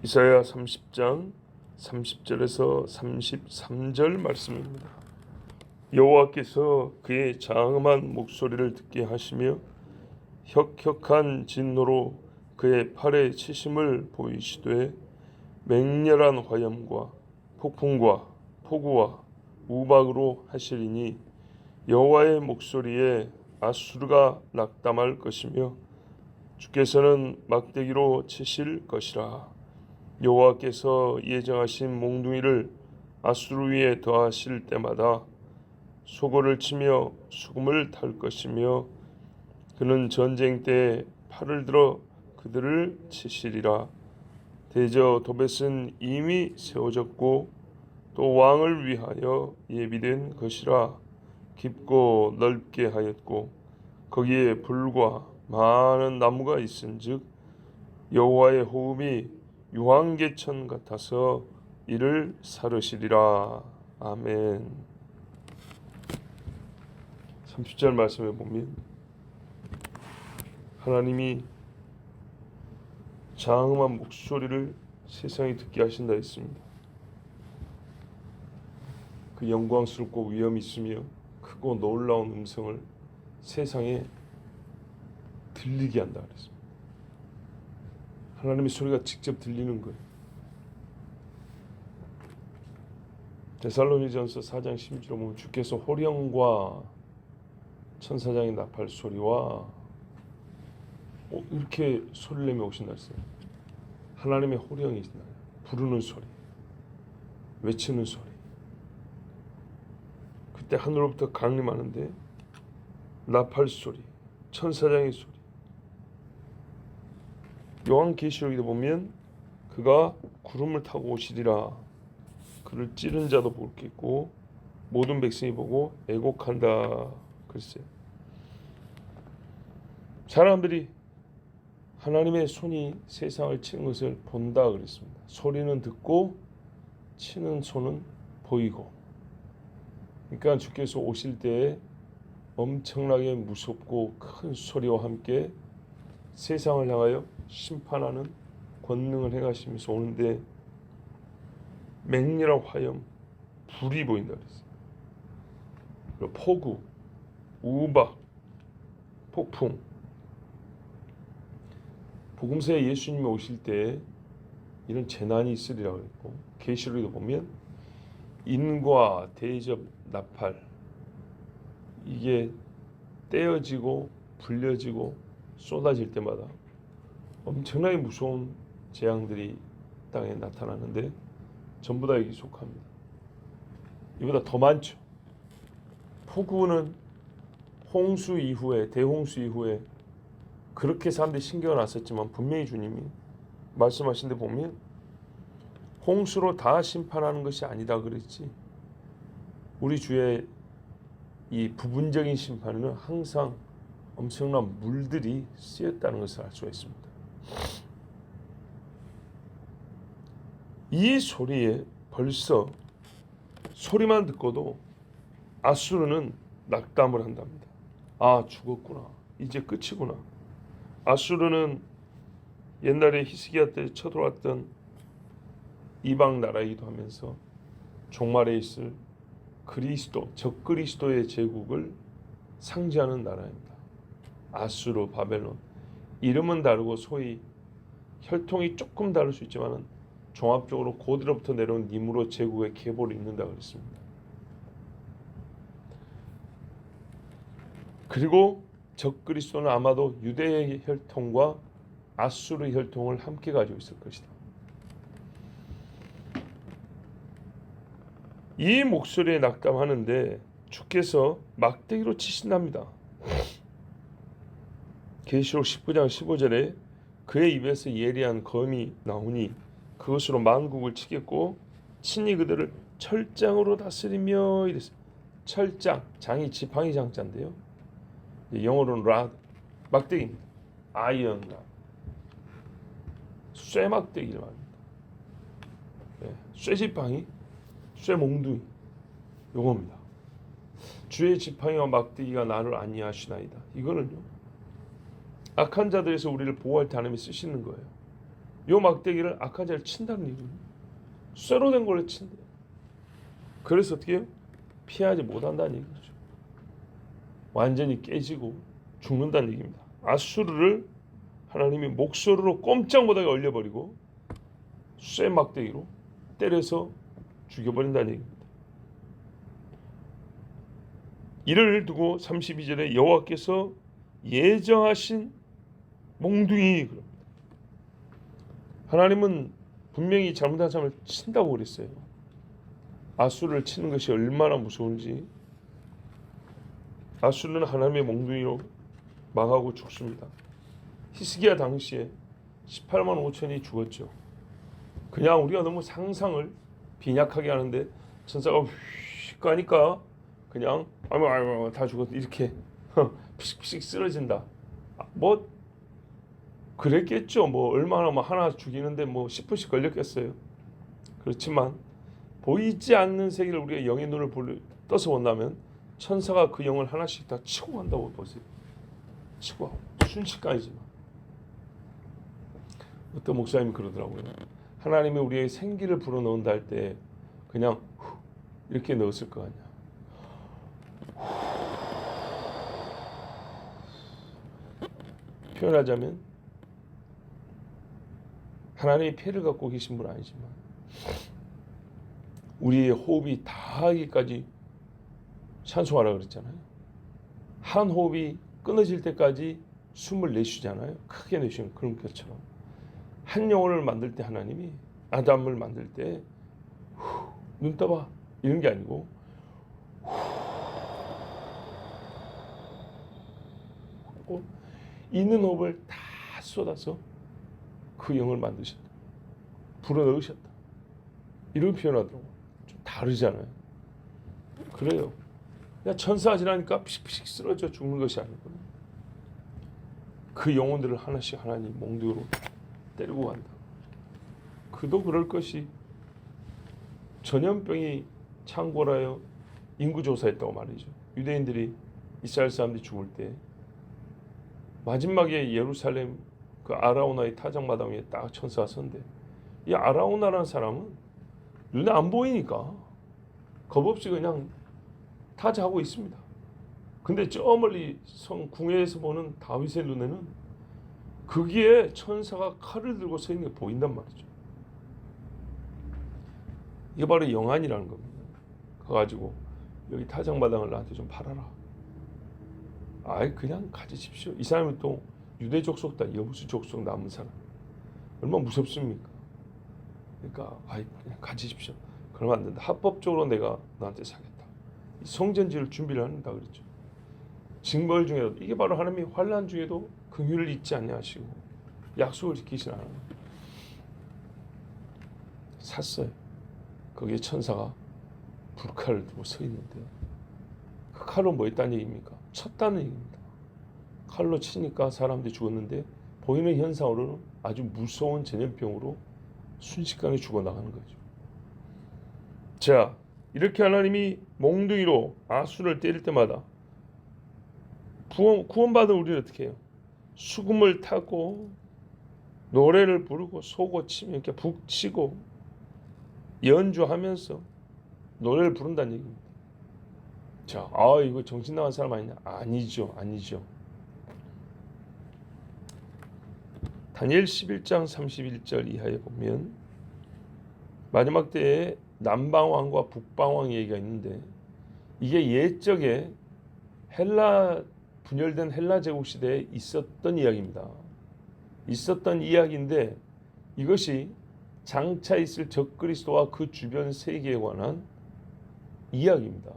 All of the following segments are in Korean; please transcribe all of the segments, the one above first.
이사야 30장 30절에서 33절 말씀입니다. 여호와께서 그의 장엄한 목소리를 듣게 하시며 혁혁한 진노로 그의 팔에 치심을 보이시되 맹렬한 화염과 폭풍과 폭우와 우박으로 하시리니 여호와의 목소리에 아수르가 낙담할 것이며 주께서는 막대기로 치실 것이라. 여호와께서 예정하신 몽둥이를 아수르 위에 더하실 때마다 소고를 치며 수금을 탈 것이며 그는 전쟁 때에 팔을 들어 그들을 치시리라. 대저 도벳은 이미 세워졌고 또 왕을 위하여 예비된 것이라. 깊고 넓게 하였고 거기에 불과 많은 나무가 있은즉 여호와의 호흡이 유황개천 같아서 이를 사르시리라. 아멘. 30절 말씀에 보면 하나님이 장엄한 목소리를 세상에 듣게 하신다 했습니다. 그 영광스럽고 위엄이 있으며 크고 놀라운 음성을 세상에 들리게 한다 그랬습니다. 하나님의 소리가 직접 들리는 거예요. 데살로니전서 4장 10절에 보면 주께서 호령과 천사장의 나팔 소리와 이렇게 소리를 내며 오신다 했어요. 하나님의 호령이 있나요? 부르는 소리, 외치는 소리. 그때 하늘로부터 강림하는데 나팔 소리, 천사장의 소리. 요한계시록에 보면 그가 구름을 타고 오시리라. 그를 찌른 자도 보겠고 모든 백성이 보고 애곡한다 그랬어요. 사람들이 하나님의 손이 세상을 치는 것을 본다 그랬습니다. 소리는 듣고 치는 손은 보이고. 그러니까 주께서 오실 때에 엄청나게 무섭고 큰 소리와 함께 세상을 향하여 심판하는 권능을 행하시면서 오는데 맹렬한 화염, 불이 보인다 그랬어요. 그리고 폭우, 우박, 폭풍. 복음서에 예수님이 오실 때 이런 재난이 있으리라고 했고 계시록에도 보면 인과 대접, 나팔 이게 떼어지고 불려지고 쏟아질 때마다 엄청나게 무서운 재앙들이 땅에 나타나는데 전부 다 여기 속합니다. 이보다 더 많죠. 폭우는 홍수 이후에 대홍수 이후에 그렇게 사람들이 신경을 안 썼지만 분명히 주님이 말씀하신 데 보면 홍수로 다 심판하는 것이 아니다 그랬지. 우리 주의 이 부분적인 심판에는 항상 엄청난 물들이 쓰였다는 것을 알 수가 있습니다. 이 소리에 벌써 소리만 듣고도 아수르는 낙담을 한답니다. 아, 죽었구나. 이제 끝이구나. 아수르는 옛날에 히스기야 때 쳐들어왔던 이방 나라이기도 하면서 종말에 있을 그리스도, 적그리스도의 제국을 상징하는 나라입니다. 아수르, 바벨론. 이름은 다르고 소위 혈통이 조금 다를 수 있지만 종합적으로 고대로부터 내려온 니므롯 제국의 계보를 잇는다 그랬습니다. 그리고 적그리스도는 아마도 유대의 혈통과 아수르 혈통을 함께 가지고 있을 것이다. 이 목소리에 낙담하는데 주께서 막대기로 치신답니다. 계시록 19장 15절에 그의 입에서 예리한 검이 나오니 그것으로 만국을 치겠고 친히 그들을 철장으로 다스리며 이랬어요. 철장, 장이 지팡이 장자인데요. 영어로는 라, 막대기입니다. 아이언 라. 쇠막대기를 말합니다. 쇠지팡이, 쇠몽둥이 요겁니다. 주의 지팡이와 막대기가 나를 안위하시나이다. 이거는요. 악한 자들에서 우리를 보호할 때 하나님이 쓰시는 거예요. 요 막대기를 아카지아를 친다는 얘기예요. 쇠로 된 걸로 친대. 그래서 어떻게 해요? 피하지 못한다는 얘기죠. 완전히 깨지고 죽는다는 얘기입니다. 아수르를 하나님이 목소리로 꼼짝 못하게 얼려버리고 쇠 막대기로 때려서 죽여버린다는 얘기입니다. 이를 두고 32절에 여호와께서 예정하신 몽둥이, 하나님은 분명히 잘못한 사람을 친다고 그랬어요. 아수르를 치는 것이 얼마나 무서운지. 아수르는 하나님의 몽둥이로 망하고 죽습니다. 히스기야 당시에 18만 5천이 죽었죠. 그냥 우리가 너무 상상을 빈약하게 하는데 천사가 휙 가니까 그냥 아이고 다 죽었 이렇게 피식피식 쓰러진다. 뭐 그랬겠죠. 뭐 얼마나 뭐 하나 죽이는데 뭐 10분씩 걸렸겠어요. 그렇지만 보이지 않는 세계를 우리가 영의 눈을 떠서 본다면 천사가 그 영을 하나씩 다 치고 간다고 보세요. 치고 가고 순식간이지만. 어떤 목사님이 그러더라고요. 하나님이 우리의 생기를 불어넣는다 할 때 그냥 이렇게 넣었을 거 아니야. 표현하자면 하나님이 피해를 갖고 계신 분 아니지만 우리의 호흡이 다하기까지 찬송하라 그랬잖아요. 한 호흡이 끊어질 때까지 숨을 내쉬잖아요. 크게 내쉬는 그런 것처럼 한 영혼을 만들 때 하나님이 아담을 만들 때 눈 떠봐 이런 게 아니고 있는 호흡을 다 쏟아서 그 영을 만드셨다. 불어넣으셨다. 이런 표현하더라고요. 좀 다르잖아요. 그래요. 그냥 천사가 지나니까 피식피식 쓰러져 죽는 것이 아니고 그 영혼들을 하나씩 하나님 몽둥이로 때리고 간다. 그도 그럴 것이 전염병이 창궐하여 인구조사했다고 말이죠. 유대인들이 이스라엘 사람들이 죽을 때 마지막에 예루살렘 그 아라우나의 타작마당 위에 딱 천사가 선대. 이 아라우나라는 사람은 눈에 안 보이니까 겁없이 그냥 타작하고 있습니다. 근데 저 멀리 성 궁에서 보는 다윗의 눈에는 거기에 천사가 칼을 들고 서 있는 게 보인단 말이죠. 이게 바로 영안이라는 겁니다. 가가지고 여기 타작마당을 나한테 좀 팔아라. 아이 그냥 가지십시오. 이 사람은 또 유대 족속다. 여부수 족속 남은 사람. 얼마나 무섭습니까? 그러니까 아이 그냥 가지십시오. 그러면 안 된다. 합법적으로 내가 너한테 사겠다. 성전지를 준비를 한다 그랬죠. 징벌 중에도 이게 바로 하나님이 환난 중에도 긍휼을 잊지 아니하시고 약속을 지키신 하나님. 샀어요. 거기에 천사가 불칼을 들고 서 있는데 그 칼로 뭐 했다는 얘기입니까? 쳤다는 얘기입니다. 칼로 치니까 사람들이 죽었는데 보이는 현상으로는 아주 무서운 전염병으로 순식간에 죽어나가는 거죠. 자, 이렇게 하나님이 몽둥이로 아수를 때릴 때마다 구원받은 우리는 어떻게 해요? 수금을 타고 노래를 부르고 소고 치며 이렇게 북치고 연주하면서 노래를 부른다는 얘기입니다. 자, 이거 정신 나간 사람 아니냐? 아니죠. 다니엘 11장 31절 이하에 보면 마지막 때에 남방왕과 북방왕 얘기가 있는데 이게 옛적에 분열된 헬라 제국 시대에 있었던 이야기입니다. 있었던 이야기인데 이것이 장차 있을 적그리스도와 그 주변 세계에 관한 이야기입니다.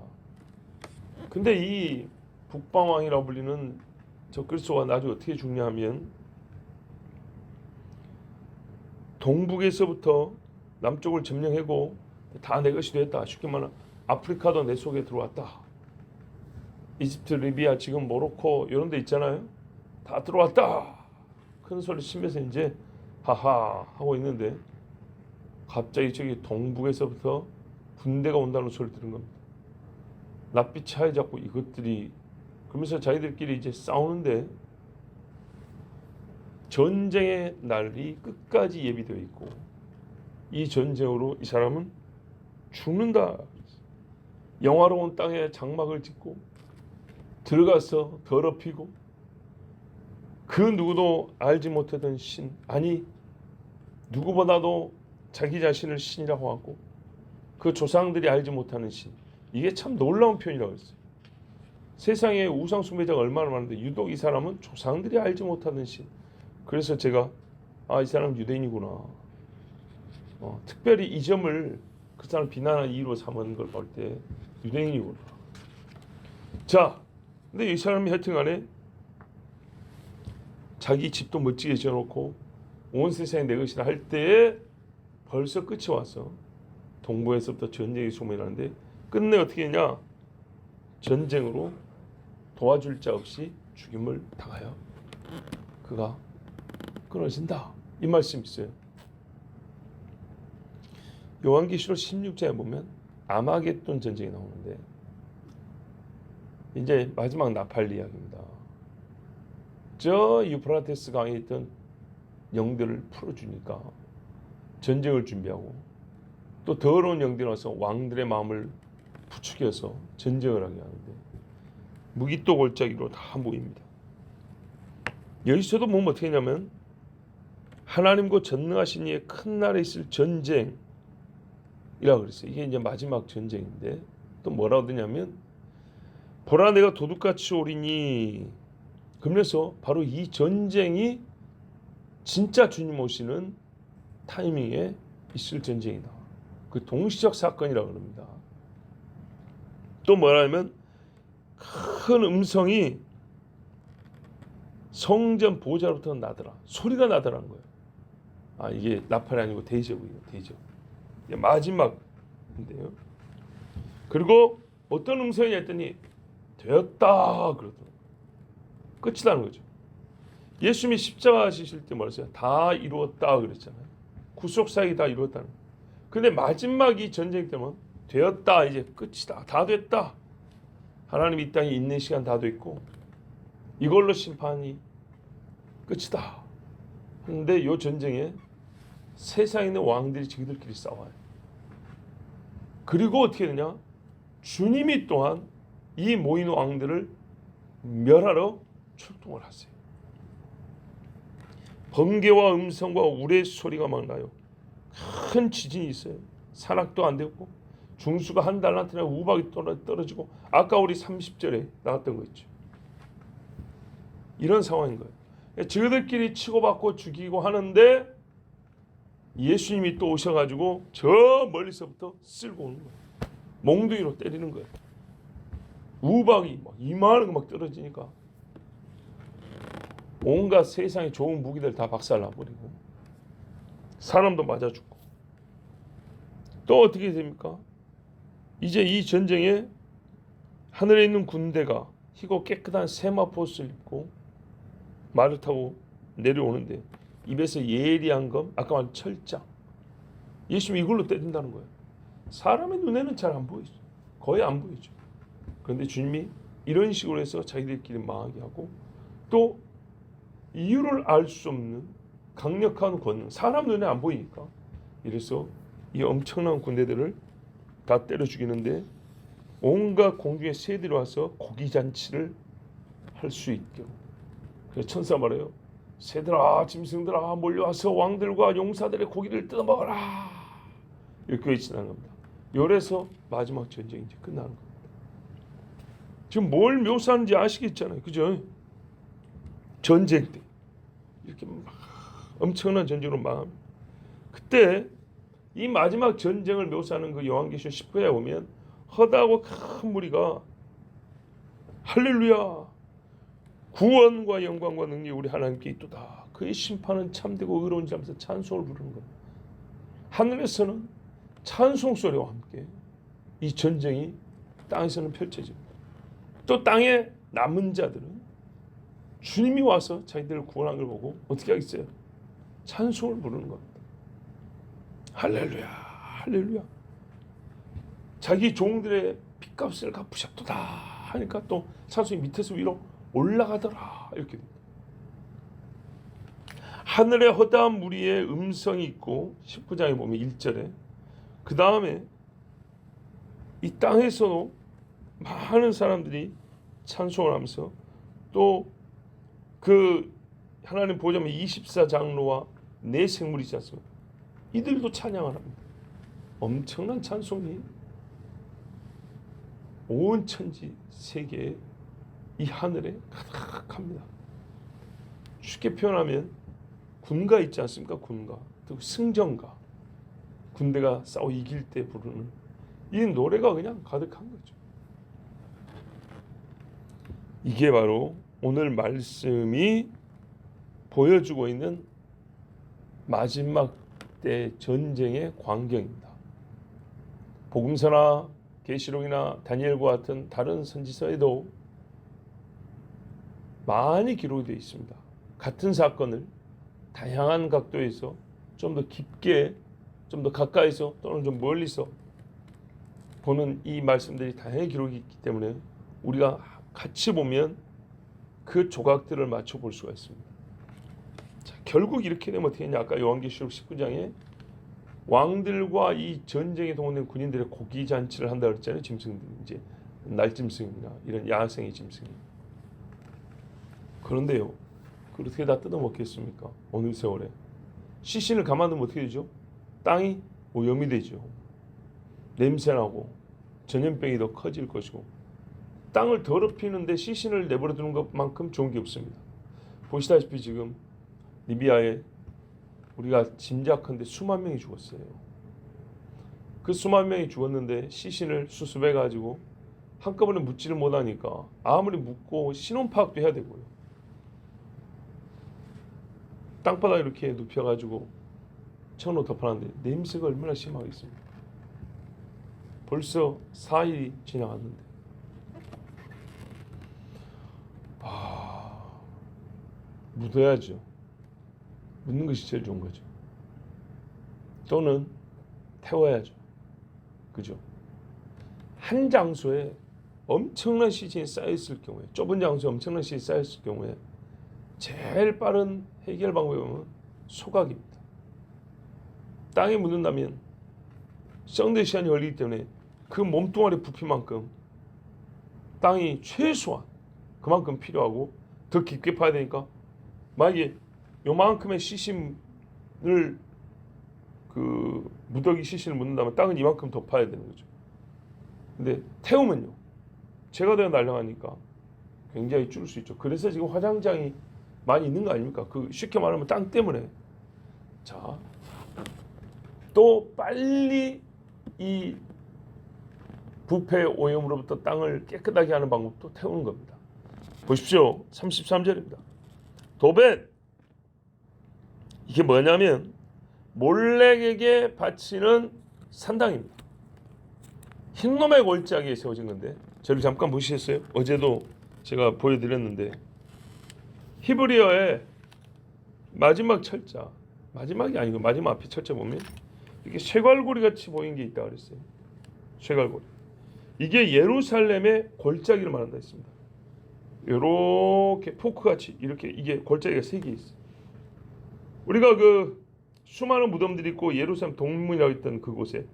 근데 이 북방왕이라고 불리는 적그리스도가 나중에 어떻게 죽냐 하면 동북에서부터 남쪽을 점령하고 다 내 것이 됐다. 쉽게 말하면 아프리카도 내 속에 들어왔다. 이집트, 리비아, 지금 모로코 이런 데 있잖아요. 다 들어왔다. 큰 소리 치면서 이제 하하 하고 있는데 갑자기 저기 동북에서부터 군대가 온다는 소리 들은 겁니다. 낯빛 차에 잡고 이것들이 그러면서 자기들끼리 이제 싸우는데 전쟁의 날이 끝까지 예비되어 있고 이 전쟁으로 이 사람은 죽는다. 영화로운 땅에 장막을 짓고 들어가서 더럽히고 그 누구도 알지 못하던 신, 아니 누구보다도 자기 자신을 신이라고 하고 그 조상들이 알지 못하는 신, 이게 참 놀라운 표현이라고 했어요. 세상에 우상 숭배자가 얼마나 많은데 유독 이 사람은 조상들이 알지 못하는 신. 그래서 제가 이 사람 유대인이구나. 특별히 이 점을 그 사람 비난하는 이유로 삼은 걸 볼 때 유대인이구나. 자, 근데 이 사람이 하여튼간에 자기 집도 멋지게 지어놓고 온 세상이 내 것이라 할 때에 벌써 끝이 왔어. 동부에서부터 전쟁이 소멸하는데 끝내 어떻게 했냐? 전쟁으로 도와줄 자 없이 죽임을 당하여 그가 끊어진다. 이 말씀이 있어요. 요한계시록 16장에 보면 아마겟돈 전쟁이 나오는데 이제 마지막 나팔 이야기입니다. 저 유프라테스 강에 있던 영들을 풀어주니까 전쟁을 준비하고 또 더러운 영들이 와서 왕들의 마음을 부추겨서 전쟁을 하게 하는데 무기또 골짜기로 다 모입니다. 여기서도 보면 어떻게 했냐면 하나님과 전능하신 이의 큰 날에 있을 전쟁이라고 그랬어요. 이게 이제 마지막 전쟁인데 또 뭐라고 되냐면 보라 내가 도둑같이 오리니, 그러면서 바로 이 전쟁이 진짜 주님 오시는 타이밍에 있을 전쟁이다. 그 동시적 사건이라고 합니다. 또 뭐라면 큰 음성이 성전 보좌로부터 나더라. 소리가 나더라는 거예요. 이게 나팔이 아니고 대접이에요. 대접. 이게 마지막인데요. 그리고 어떤 음성이 했더니 되었다 그러더라고요. 끝이라는 거죠. 예수님이 십자가 지실 때 뭐랬어요? 다 이루었다 그랬잖아요. 구속사역이 다 이루었다는 거예요. 근데 마지막 이 전쟁 때문에 되었다, 이제 끝이다, 다 됐다. 하나님 이 땅에 있는 시간 다 됐고 이걸로 심판이 끝이다 하는데 이 전쟁에 세상에 있는 왕들이 자기들끼리 싸워요. 그리고 어떻게 되냐? 주님이 또한 이 모인 왕들을 멸하러 출동을 하세요. 번개와 음성과 우레 소리가 막 나요. 큰 지진이 있어요. 산악도 안 되고 중수가 한 달란트나 우박이 떨어지고, 아까 우리 30절에 나왔던 거 있죠. 이런 상황인 거예요. 저들끼리 치고받고 죽이고 하는데 예수님이 또 오셔가지고 저 멀리서부터 쓸고 오는 거예요. 몽둥이로 때리는 거예요. 우박이 막 이만한 거 막 떨어지니까 온갖 세상의 좋은 무기들 다 박살나버리고 사람도 맞아 죽고. 또 어떻게 됩니까? 이제 이 전쟁에 하늘에 있는 군대가 희고 깨끗한 세마포스를 입고 말을 타고 내려오는데 입에서 예리한 검, 아까 말한 철장, 예수님이 이걸로 때린다는 거예요. 사람의 눈에는 잘 안 보이죠. 거의 안 보이죠. 그런데 주님이 이런 식으로 해서 자기들끼리 망하게 하고, 또 이유를 알 수 없는 강력한 권능, 사람 눈에 안 보이니까, 이래서 이 엄청난 군대들을 다 때려 죽이는데 온갖 공중의 새들이 와서 고기 잔치를 할 수 있게. 그래서 천사 말해요. 새들아, 짐승들아, 몰려와서 왕들과 용사들의 고기를 뜯어먹어라. 이렇게 외치는 겁니다. 요래서 마지막 전쟁이 이제 끝나는 겁니다. 지금 뭘 묘사하는지 아시겠잖아요, 그죠? 전쟁 때 이렇게 막 엄청난 전쟁으로 망합니다. 그때 이 마지막 전쟁을 묘사하는 그 요한계시록 19장에 보면 허다하고 큰 무리가 할렐루야, 구원과 영광과 능력이 우리 하나님께 있도다. 그의 심판은 참되고 의로운 자면서 찬송을 부르는 겁니다. 하늘에서는 찬송 소리와 함께 이 전쟁이 땅에서는 펼쳐집니다. 또 땅에 남은 자들은 주님이 와서 자기들을 구원한 걸 보고 어떻게 하겠어요? 찬송을 부르는 겁니다. 할렐루야, 할렐루야. 자기 종들의 핏값을 갚으셨도다 하니까 또 찬송이 밑에서 위로 올라가더라, 이렇게 됩니다. 하늘의 허다한 무리의 음성이 있고 19장에 보면 1절에 그 다음에 이 땅에서도 많은 사람들이 찬송을 하면서 또 그 하나님 보좌면 24장로와 네 생물이 있지 않습니까? 이들도 찬양을 합니다. 엄청난 찬송이 온 천지 세계에 이 하늘에 가득합니다. 쉽게 표현하면 군가 있지 않습니까? 군가, 또 승전가, 군대가 싸워 이길 때 부르는 이 노래가 그냥 가득한 거죠. 이게 바로 오늘 말씀이 보여주고 있는 마지막 때 전쟁의 광경입니다. 복음서나 계시록이나 다니엘과 같은 다른 선지서에도 많이 기록이 되어 있습니다. 같은 사건을 다양한 각도에서 좀 더 깊게, 좀 더 가까이서 또는 좀 멀리서 보는 이 말씀들이 다양하게 기록이 있기 때문에 우리가 같이 보면 그 조각들을 맞춰 볼 수가 있습니다. 자, 결국 이렇게 되면 어떻게 되냐? 아까 요한계시록 19장에 왕들과 이 전쟁에 동원된 군인들의 고기 잔치를 한다 그랬잖아요. 짐승들, 이제 날짐승이나 이런 야생의 짐승이. 그런데요, 그걸 어떻게 다 뜯어 먹겠습니까? 오늘 세월에 시신을 가만두면 어떻게 되죠? 땅이 오염이 되죠. 냄새나고 전염병이 더 커질 것이고, 땅을 더럽히는데 시신을 내버려 두는 것만큼 좋은 게 없습니다. 보시다시피 지금 리비아에 우리가 짐작컨대 수만 명이 죽었어요. 그 수만 명이 죽었는데 시신을 수습해 가지고 한꺼번에 묻지를 못하니까 아무리 묻고 신원 파악도 해야 되고요. 땅바닥 이렇게 눕혀가지고 천으로 덮어놨는데 냄새가 얼마나 심하겠습니까? 벌써 4일이 지나갔는데 묻어야죠. 묻는 것이 제일 좋은 거죠. 또는 태워야죠. 그죠? 한 장소에 엄청난 시신이 쌓여있을 경우에, 좁은 장소에 엄청난 시신이 쌓여있을 경우에 제일 빠른 해결 방법은 소각입니다. 땅에 묻는다면 썩는 시간이 걸리기 때문에 그 몸뚱아리 부피만큼 땅이 최소한 그만큼 필요하고 더 깊게 파야 되니까, 만약에 요만큼의 시신을 그 무더기 시신을 묻는다면 땅은 이만큼 더 파야 되는 거죠. 근데 태우면요, 제가 되어 날아가니까 굉장히 줄일 수 있죠. 그래서 지금 화장장이 많이 있는 거 아닙니까? 그 쉽게 말하면 땅 때문에. 자, 또 빨리 이 부패 오염으로부터 땅을 깨끗하게 하는 방법도 태우는 겁니다. 보십시오. 33절입니다. 도벳, 이게 뭐냐면 몰렉에게 바치는 산당입니다. 흰놈의 골짜기에 세워진 건데, 저를 잠깐 보시겠어요? 어제도 제가 보여드렸는데 히브리어의 마지막 철자, 마지막이 아니고 마지막 앞에 철자 보면 이렇게 쇠갈고리 같이 보이는 게 있다 그랬어요. 쇠갈고리. 이게 예루살렘의 골짜기를 말한다 했습니다. 이렇게 포크같이 이렇게 이게 골짜기가 3개 있어요. 우리가 그 수많은 무덤들이 있고 예루살렘 동문이라고 했던 그곳에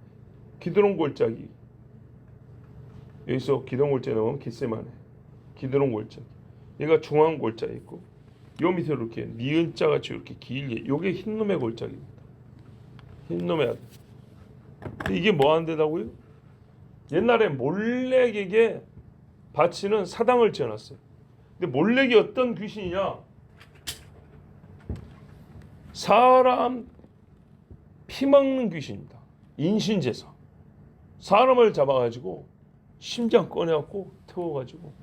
기드론 골짜기, 여기서 기드론 골짜기 나오면 겟세마네, 기드론 골짜기, 얘가 중앙 골짜기 있고 요 밑에 이렇게 니은자 같이 이렇게 길게, 요게 흰놈의 골짜기입니다. 흰놈의 아들. 이게 뭐 하는 데다고요? 옛날에 몰렉에게 바치는 사당을 지어놨어요. 근데 몰렉이 어떤 귀신이냐? 사람 피 먹는 귀신입니다. 인신제사. 사람을 잡아가지고 심장 꺼내갖고 태워가지고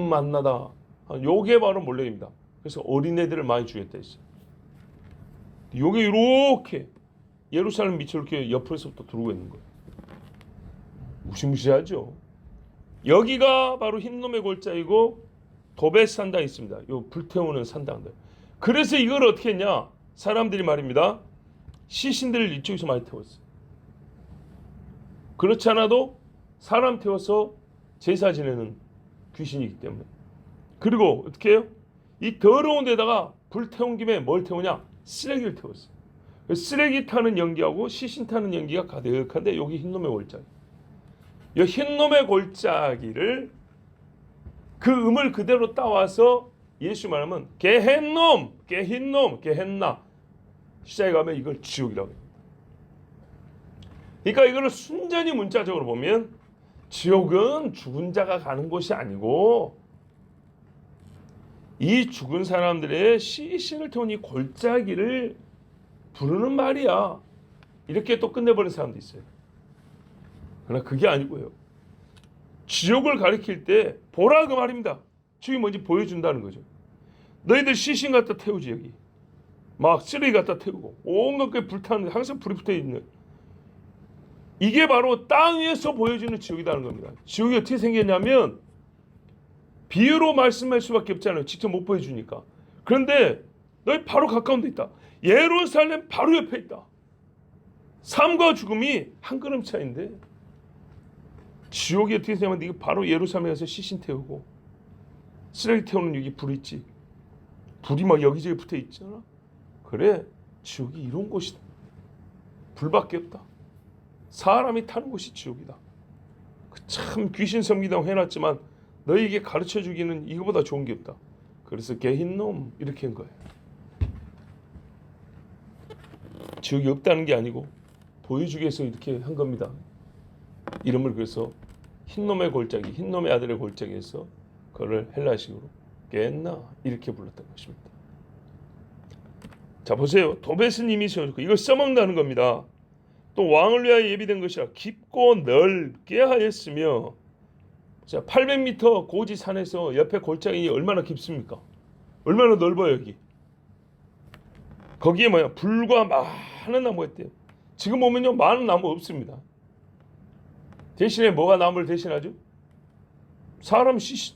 만나다. 요게 바로 몰렉입니다. 그래서 어린애들을 많이 죽였다 했어요. 요게 이렇게 예루살렘 밑을 이렇게 옆에서부터 들어오고 있는 거예요. 무시무시하죠. 여기가 바로 흰놈의 골짜기고 도벳 산당이 있습니다. 요 불태우는 산당들. 그래서 이걸 어떻게 했냐? 사람들이 말입니다. 시신들을 이쪽에서 많이 태웠어요. 그렇지 않아도 사람 태워서 제사 지내는 귀신이기 때문에. 그리고 어떻게 해요? 이 더러운 데다가 불 태운 김에 뭘 태우냐? 쓰레기를 태웠어요. 그 쓰레기 타는 연기하고 시신 타는 연기가 가득한데 여기 흰놈의 골짜기. 이 흰놈의 골짜기를 그 음을 그대로 따와서 예수 말하면 게헨놈, 게흰놈, 게헨나 시작에 가면 이걸 지옥이라고 합니다. 그러니까 이거를 순전히 문자적으로 보면 지옥은 죽은 자가 가는 곳이 아니고 이 죽은 사람들의 시신을 태운 이 골짜기를 부르는 말이야. 이렇게 또 끝내버린 사람도 있어요. 그러나 그게 아니고요. 지옥을 가리킬 때 보라 그 말입니다. 지옥이 뭔지 보여준다는 거죠. 너희들 시신 갖다 태우지 여기. 막 쓰레기 갖다 태우고 온갖 게 불타는 항상 불이 붙어 있는 이게 바로 땅 위에서 보여주는 지옥이라는 겁니다. 지옥이 어떻게 생겼냐면 비유로 말씀할 수밖에 없잖아요. 직접 못 보여주니까. 그런데 너희 바로 가까운 데 있다. 예루살렘 바로 옆에 있다. 삶과 죽음이 한 걸음 차이인데 지옥이 어떻게 생각하면 이게 바로 예루살렘에 가서 시신 태우고 쓰레기 태우는 여기 불 있지. 불이 막 여기저기 붙어 있잖아. 그래 지옥이 이런 곳이다. 불밖에 없다. 사람이 타는 곳이 지옥이다. 참 귀신 섬기다고 해놨지만 너희에게 가르쳐 주기는 이거보다 좋은 게 없다. 그래서 게흰놈 이렇게 한 거예요. 지옥이 없다는 게 아니고 보여주기 위해서 이렇게 한 겁니다. 이름을 그래서 흰놈의 골짜기, 흰놈의 아들의 골짜기에서 그걸 헬라식으로 게헨나 이렇게 불렀던 것입니다. 자 보세요. 도베스님이 세워졌고 이걸 써먹는다는 겁니다. 또 왕을 위하여 예비된 것이라 깊고 넓게 하였으며 자 800m 고지 산에서 옆에 골짜기 얼마나 깊습니까? 얼마나 넓어요 여기. 거기에 뭐야 불과 많은 나무가 있대요. 지금 보면요 많은 나무 없습니다. 대신에 뭐가 나무를 대신하죠? 사람 시신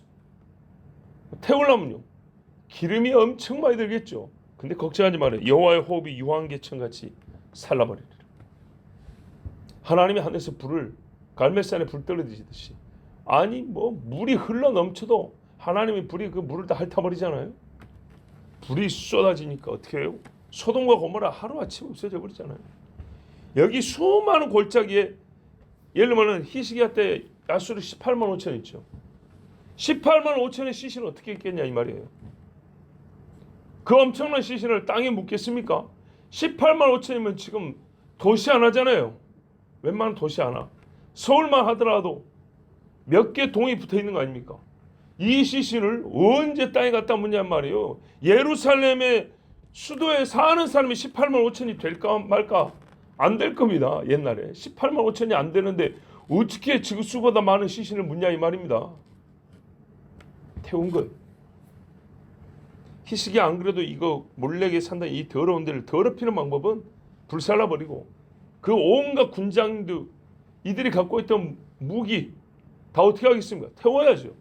태우려면요 기름이 엄청 많이 들겠죠. 근데 걱정하지 말아요. 여호와의 호흡이 유황계천같이 살라버리리라. 하나님이 하늘에서 불을 갈멜산에 불 떨어지듯이 아니 뭐 물이 흘러 넘쳐도 하나님이 불이 그 물을 다 핥아버리잖아요. 불이 쏟아지니까 어떻게 해요? 소돔과 고모라 하루아침에 없어져 버리잖아요. 여기 수많은 골짜기에 예를 들면 히스기야 때 야수르 18만 5천 있죠. 18만 5천의 시신을 어떻게 있겠냐 이 말이에요. 그 엄청난 시신을 땅에 묻겠습니까? 18만 5천이면 지금 도시 하나잖아요. 웬만한 도시 하나. 서울만 하더라도 몇 개 동이 붙어 있는 거 아닙니까? 이 시신을 언제 땅에 갖다 묻냔 말이에요. 예루살렘의 수도에 사는 사람이 18만 5천이 될까 말까? 안 될 겁니다. 옛날에 18만 5천이 안 되는데 어떻게 지구수보다 많은 시신을 묻냐 이 말입니다. 태운 거예요. 히스기야 안 그래도 이거 몰래게 산다 이 더러운 데를 더럽히는 방법은 불살라버리고 그 온갖 군장도 이들이 갖고 있던 무기 다 어떻게 하겠습니까? 태워야죠.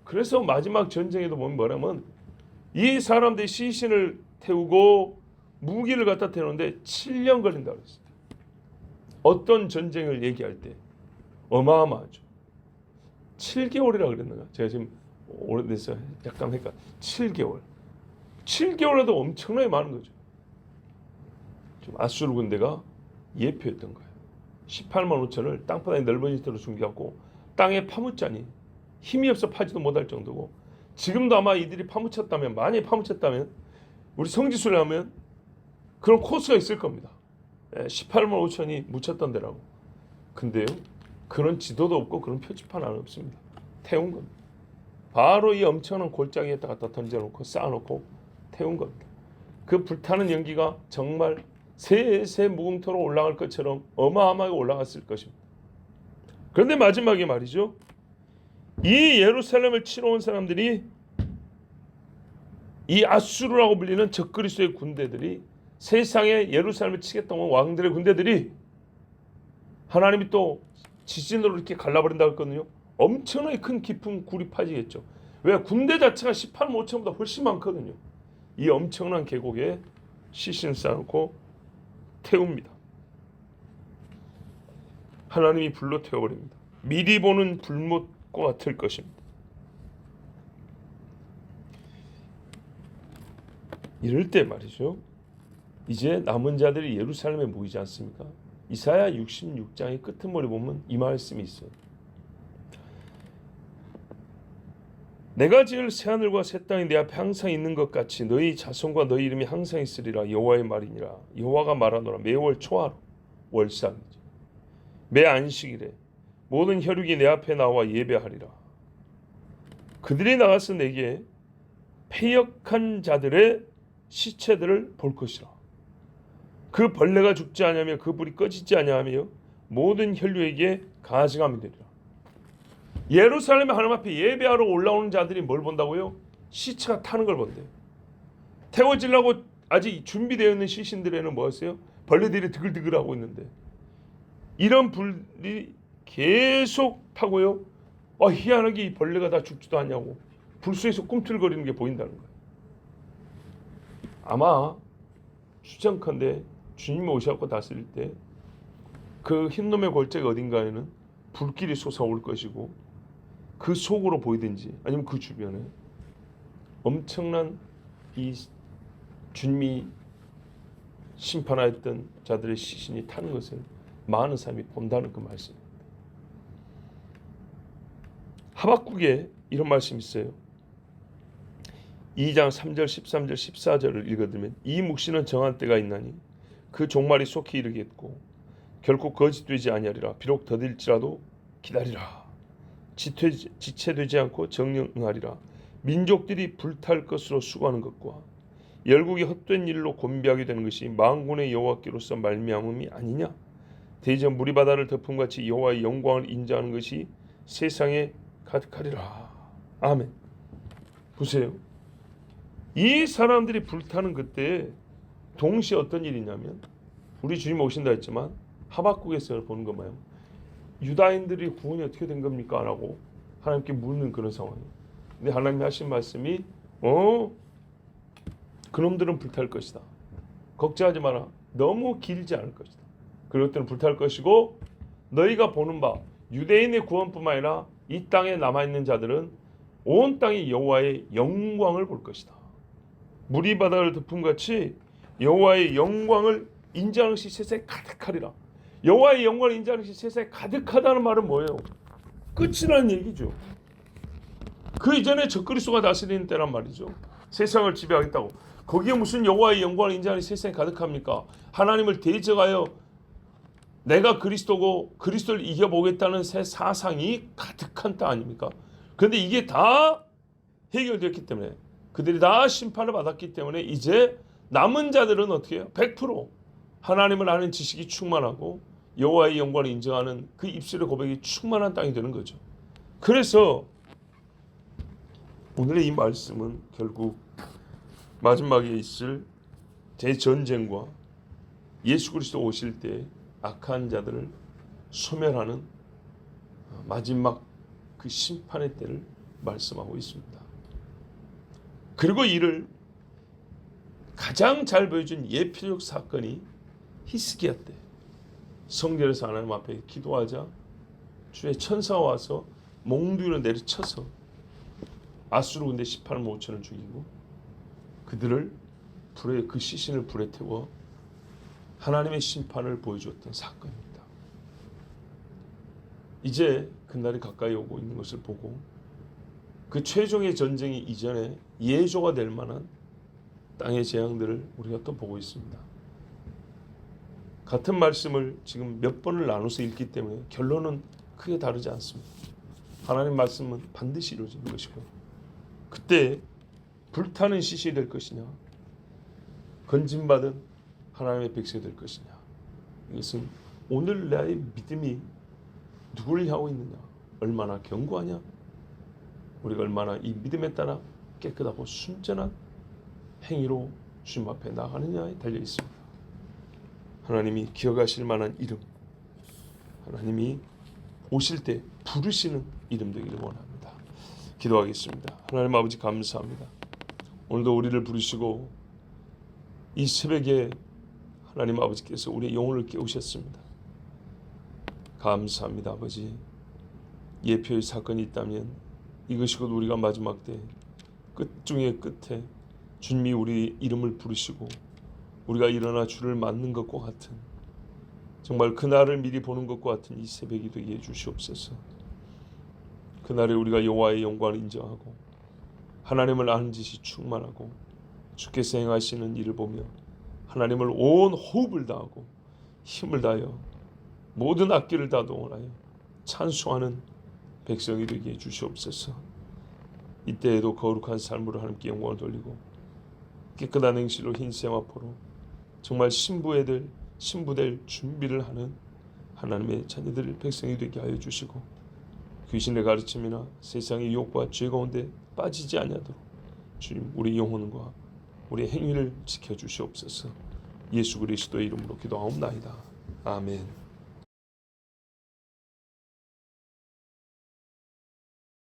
그래서 마지막 전쟁에도 보면 뭐냐면 이 사람들이 시신을 태우고 무기를 갖다 태우는데 7년 걸린다고 했어요. 어떤 전쟁을 얘기할 때 어마어마하죠. 7개월이라고 그랬나요? 제가 지금 오래돼서 약간 헷갈려. 7개월. 7개월에도 엄청나게 많은 거죠. 지금 아수르 군대가 예표했던 거예요. 18만 5천을 땅바닥에 넓은 지대로 숨겨갖고 땅에 파묻자니 힘이 없어 파지도 못할 정도고 지금도 아마 이들이 파묻혔다면 많이 파묻혔다면 우리 성지순례 하면 그런 코스가 있을 겁니다. 18만 5천이 묻혔던 데라고. 근데요 그런 지도도 없고 그런 표지판 안 없습니다. 태운 겁니다. 바로 이 엄청난 골짜기에다 갖다 던져놓고 쌓아놓고 태운 겁니다. 그 불타는 연기가 정말 새새 무궁토로 올라갈 것처럼 어마어마하게 올라갔을 것입니다. 그런데 마지막에 말이죠. 이 예루살렘을 치러 온 사람들이 이 아수르라고 불리는 적그리스도의 군대들이 세상에 예루살렘을 치겠다고 왕들의 군대들이 하나님이 또 지진으로 이렇게 갈라버린다고 했거든요. 엄청나게 큰 깊은 굴이 파지겠죠. 왜? 군대 자체가 18만 5천보다 훨씬 많거든요. 이 엄청난 계곡에 시신을 쌓아놓고 태웁니다. 하나님이 불로 태워버립니다. 미리 보는 불못과 같을 것입니다. 이럴 때 말이죠. 이제 남은 자들이 예루살렘에 모이지 않습니까? 이사야 66장의 끄트머리 보면 이 말씀이 있어요. 내가 지을 새하늘과 새 땅이 내 앞에 항상 있는 것 같이 너희 자손과 너희 이름이 항상 있으리라. 여호와의 말이니라. 여호와가 말하노라. 매월 초하루 월상이지. 매 안식일에 모든 혈육이 내 앞에 나와 예배하리라. 그들이 나가서 내게 패역한 자들의 시체들을 볼 것이라. 그 벌레가 죽지 아니하며 그 불이 꺼지지 아니하며 모든 혈류에게 가증함이 되리라. 예루살렘의 하나님 앞에 예배하러 올라오는 자들이 뭘 본다고요? 시체가 타는 걸 본대요. 태워지려고 아직 준비되어 있는 시신들에는 뭐였어요? 벌레들이 드글드글하고 있는데 이런 불이 계속 타고요. 희한하게 이 벌레가 다 죽지도 않냐고 불 속에서 꿈틀거리는 게 보인다는 거예요. 아마 추정컨대 주님이 오셔서 다스릴 때 그 흰놈의 골짜기 어딘가에는 불길이 솟아올 것이고 그 속으로 보이든지 아니면 그 주변에 엄청난 이 주님이 심판하였던 자들의 시신이 타는 것을 많은 사람이 본다는 그 말씀입니다. 하박국에 이런 말씀이 있어요. 2장 3절 13절 14절을 읽어드리면 이 묵시는 정한 때가 있나니 그 종말이 속히 이르겠고 결코 거짓되지 아니하리라. 비록 더딜지라도 기다리라. 지체되지 않고 정령하리라. 민족들이 불탈 것으로 수고하는 것과 열국이 헛된 일로 곤비하게 되는 것이 만군의 여호와께로서 말미암음이 아니냐. 대전 물이 바다를 덮음같이 여호와의 영광을 인자하는 것이 세상에 가득하리라. 아멘. 보세요. 이 사람들이 불타는 그때 동시에 어떤 일이냐면 우리 주님 오신다 했지만 하박국에서 보는 거 뭐예요? 유다인들이 구원이 어떻게 된 겁니까? 라고 하나님께 묻는 그런 상황이에요. 근데 하나님이 하신 말씀이 그놈들은 불탈 것이다. 걱정하지 마라. 너무 길지 않을 것이다. 그것들은 불탈 것이고 너희가 보는 바 유대인의 구원뿐만 아니라 이 땅에 남아있는 자들은 온 땅이 여호와의 영광을 볼 것이다. 물이 바다를 덮음같이 여호와의 영광을 인자하는 것이 세상에 가득하리라. 여호와의 영광을 인자하는 것이 세상에 가득하다는 말은 뭐예요? 끝이라는 얘기죠. 그 이전에 적그리스도가 다스리는 때란 말이죠. 세상을 지배하겠다고. 거기에 무슨 여호와의 영광을 인자하는 세상에 가득합니까? 하나님을 대적하여 내가 그리스도고 그리스도를 이겨보겠다는 새 사상이 가득한 땅 아닙니까? 그런데 이게 다 해결되었기 때문에 그들이 다 심판을 받았기 때문에 이제 남은 자들은 어떻게 해요? 100% 하나님을 아는 지식이 충만하고 여호와의 영광을 인정하는 그 입술의 고백이 충만한 땅이 되는 거죠. 그래서 오늘의 이 말씀은 결국 마지막에 있을 대전쟁과 예수 그리스도 오실 때 악한 자들을 소멸하는 마지막 그 심판의 때를 말씀하고 있습니다. 그리고 이를 가장 잘 보여준 예표적 사건이 히스기야 때 성전에서 하나님 앞에 기도하자 주의 천사가 와서 몽둥이로 내리쳐서 아수르 군대 18만 5천을 죽이고 그들을 불에 그 시신을 불에 태워 하나님의 심판을 보여주었던 사건입니다. 이제 그날이 가까이 오고 있는 것을 보고 그 최종의 전쟁이 이전에 예조가 될 만한 땅의 재앙들을 우리가 또 보고 있습니다. 같은 말씀을 지금 몇 번을 나눠서 읽기 때문에 결론은 크게 다르지 않습니다. 하나님 말씀은 반드시 이루어지는 것이고 그때 불타는 시신이 될 것이냐 건진받은 하나님의 백성이 될 것이냐 이것은 오늘 나의 믿음이 누구를 향하고 있느냐 얼마나 견고하냐 우리가 얼마나 이 믿음에 따라 깨끗하고 순전한 행위로 주님 앞에 나가느냐에 달려 있습니다. 하나님이 기억하실 만한 이름 하나님이 오실 때 부르시는 이름 되기를 원합니다. 기도하겠습니다. 하나님 아버지 감사합니다. 오늘도 우리를 부르시고 이 새벽에 하나님 아버지께서 우리의 영혼을 깨우셨습니다. 감사합니다. 아버지 예표의 사건이 있다면 이것이 곧 우리가 마지막 때 끝 중의 끝에 주님이 우리 이름을 부르시고 우리가 일어나 주를 맞는 것과 같은, 정말 그날을 미리 보는 것과 같은 이 새벽이 되게 해주시옵소서. 그날에 우리가 여호와의 영광을 인정하고 하나님을 아는 지식이 충만하고 주께서 행하시는 일을 보며 하나님을 온 호흡을 다하고 힘을 다하여 모든 악기를 다 동원하여 찬송하는 백성이 되게 해주시옵소서. 이때에도 거룩한 삶으로 하나님께 영광을 돌리고 깨끗한 행실로 흰 세마포로 정말 신부될 준비를 하는 하나님의 자녀들 백성이 되게 하여 주시고, 귀신의 가르침이나 세상의 유혹과 죄 가운데 빠지지 아니하도록 주님 우리 영혼과 우리 행위를 지켜주시옵소서. 예수 그리스도의 이름으로 기도하옵나이다. 아멘.